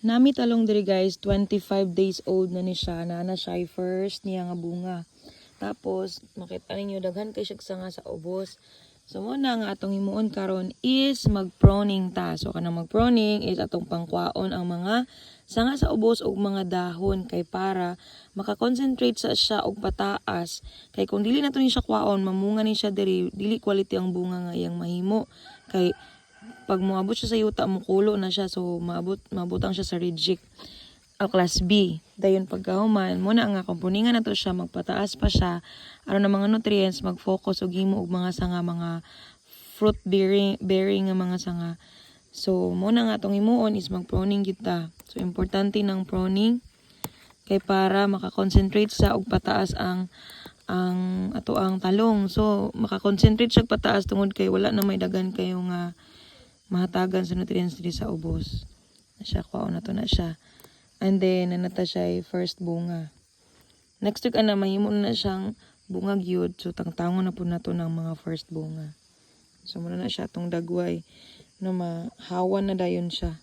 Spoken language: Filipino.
Nami talong diri guys, 25 days old na ni siya, na siya first niya nga bunga. Tapos makita ninyo daghan kay siya sanga sa ubos. So muna nga atong himuon karon is mag-pruning ta. So kanang mag-pruning is atong pangkwaon ang mga sanga sa ubos ug mga dahon kay para maka-concentrate sa siya og pataas. Kay kung dili nato ni siya kwaon, mamunga ni siya diri, dili quality ang bunga nga iyang mahimo. Kay pag moabot siya sa yuta, mukulo na siya. So mabutang siya sa reject class B. Dayon pagkahuman, muna nga kompuningan nato siya, magpataas pa siya aron ang mga nutrients mag-focus og himo og mga sanga, mga fruit bearing nga mga sanga. So muna nga atong himuon is mag-pruning kita. So importante ng pruning kay para maka-concentrate sa og pataas ang ato ang talong. So maka-concentrate siya pataas tungod kay wala na may dagan kayo nga mahatagan sa nutrients diri sa ubos. Na siya kwaon nato na siya. And then nanata siya first bunga. Next week ana mahimo na siyang bunga gyud. So tangtangon na po nato ng mga first bunga. So muna na siya tong dagway na mahawan na dayon siya.